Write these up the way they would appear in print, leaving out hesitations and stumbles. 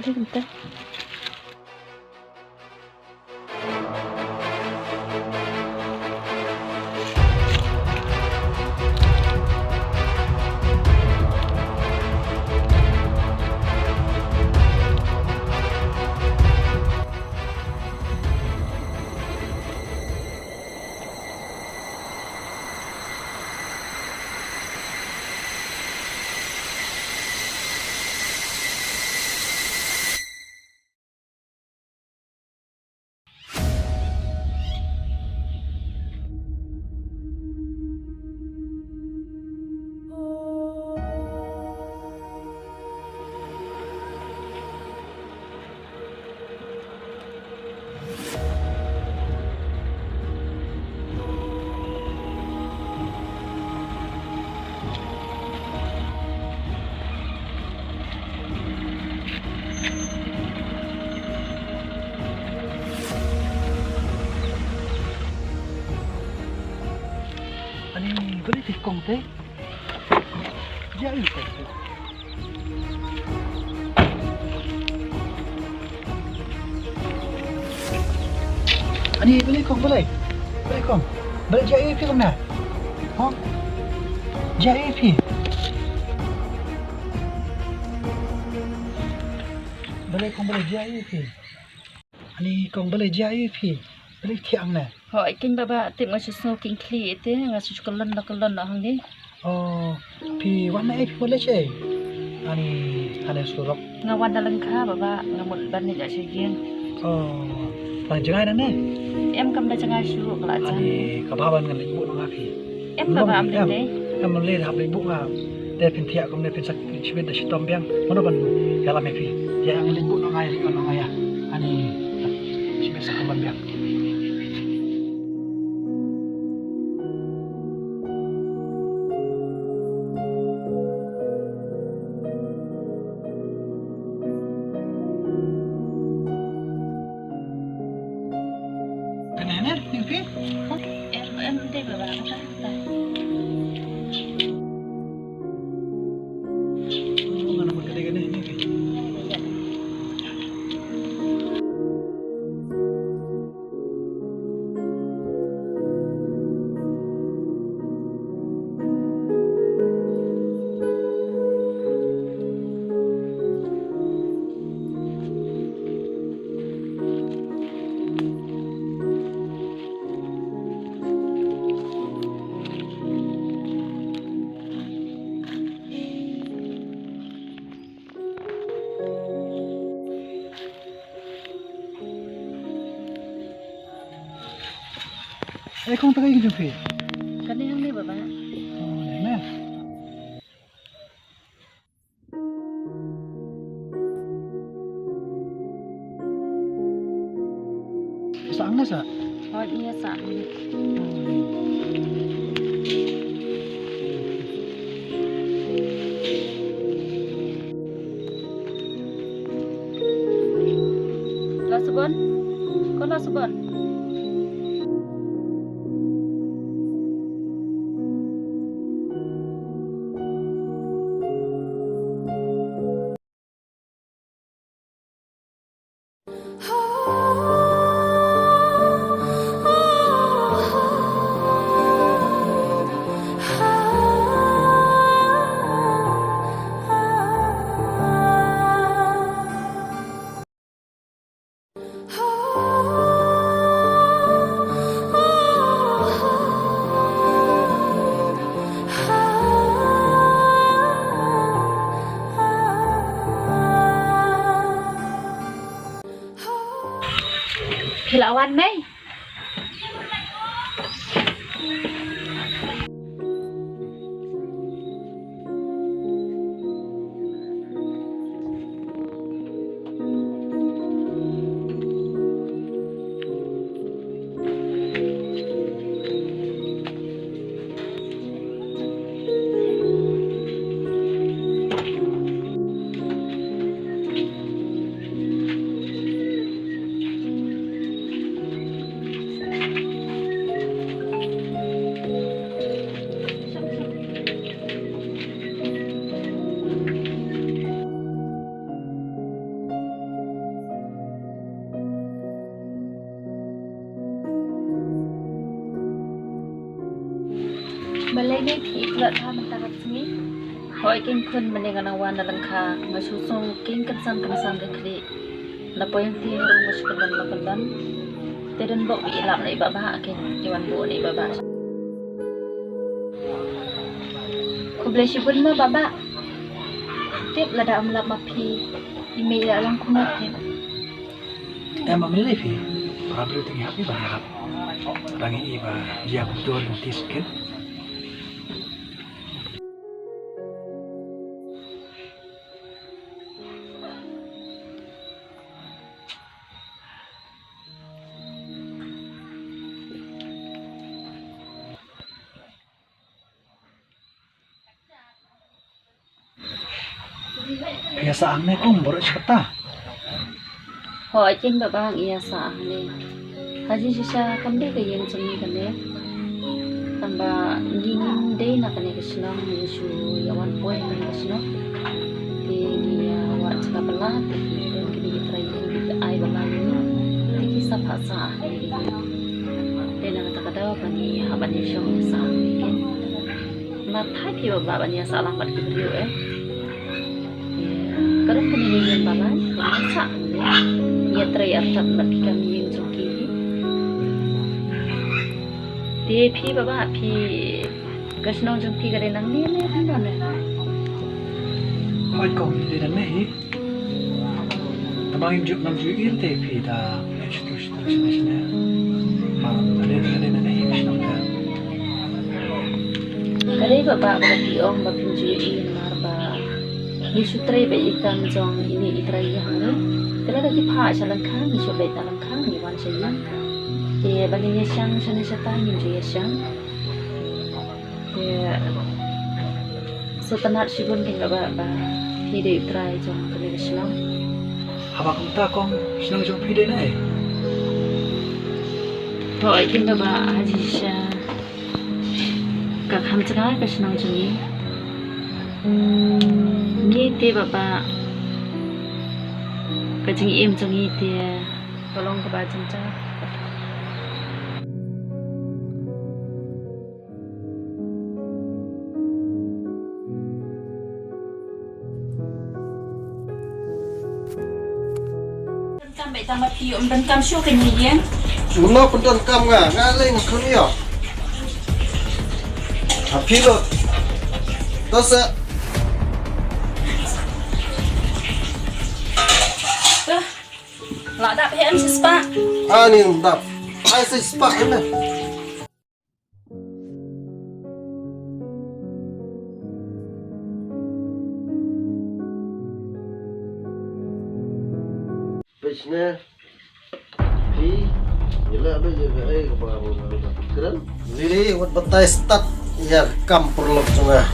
Tadi bentar. Ani boleh tikong teh? Jauh teh. Ani boleh kong boleh? Boleh kong? Boleh jauh pi kong na? Hah? Jauh pi? Boleh kong boleh jauh pi? Ani kong boleh jauh pi? Boleh tiang na? Hỏi kinh bà tìm ngay số kinh khỉ thế ngay số cái lần đó hàng đi. Oh, pi warna pi boleh ceh? Ani ada surok. Ngawan dalam kah bà ngamul ban ni jadi riêng. Oh, tang jangai nang ne? Em cầm đã chẳng ai sửa cái lại Ani kababan ngan ibu nang api. Em bà am lên đấy. Em man le hab ibu nga. Dia pin tiak kom dia pin sak chibet da shitom biang. Mono ban ya la me pi. Ya ang ibu nang ay nang ay. Ani chibet sak kom biang. Kenapa? Mimpi? Em đây bà ra đây. Mana pun gede-gede mimpi. Kung tagay yung fi. Kanina ni bà. Oh, na. Saan na sa? Hỏi nghe sẵn. Lo sebon? Kau lo sebon? Thì lão ăn mấy? Balai ni pi kelat ha mentarap sini. Hoi king kun meninggal awan dalam kha ngasusu king kensan ke kri. Napa yang ti rung mas kelan. Teden bok bi ilap nai baba king iwan bo ni baba. Ku boleh sibun ma baba. Tip lada amlap mapi. Email alang kunat ni. Em mà lấy phi bà biểu tình hấp với bà hấp đang nghĩ bà gia cũng cho một tí skit biasa aneh kok baru sekata Hoi king baba iya sa ni. Haji sisa kamde ke yang cemi kane. Tamba ngin day na kane kesenang yusu yawan poy kane kesenang. Di awak cakap belah dan kini terakhir di ai baba ni. Di kisah bahasa ni. Dan nak kata bani haban yusung sa ni. Matai pi baba bani sa lang bat kibrio Kadang penilaian baba sa ni. Ia terlihat bagi kami yang joki. Dia pi bapa pi kesenang joki kerana ni mana? Hoi công thì đến này tầm em chụp năm chữ yên thế thì ta chụp mà lên này em chụp ta Kali bapa berarti om bapin jui marba. Ni sutrai bayi ikan jong ini itrai yang ni. Kalau lagi pah jalan kang, ni coba jalan kang ni wan saya. Dia baginya siang, sana setan ni juga siang. Dia setenar sibun tinggal bapa hidup try jom kena Islam. Apa kamu tak kong senang jumpa dia ni? Hoi tinggal bapa haji siang. Kak ham cakap ke senang jumi. Ni dia bapa. Kajing im jangi dia tolong ke bajang cah. Dan baik tambah tiup dan kam syuk ke ni yang. Mula penton kam ngaleng kunia. Tapi lo, dosa. Lak dak PM sespak. Ani ndap. Ai se spak ni. Bisne. Pi. Yela be je ai ke ba mo. Keren. Lili wat batai start ya kampur lok sunga.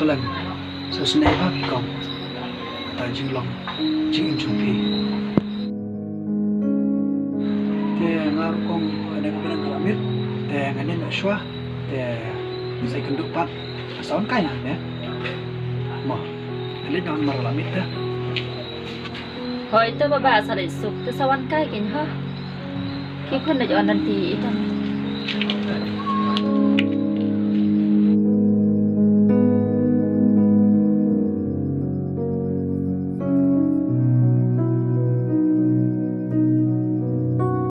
lần so sne ba kong ta jing long jing chung pi te ngar kong ada kebenan kelamit te nganen na shwa te sai kenduk pat saun kai ya mo le don mar lamit ta Hoi tu bapa asal esok tu sawan kai kin ha. Kikun dah jalan nanti itu.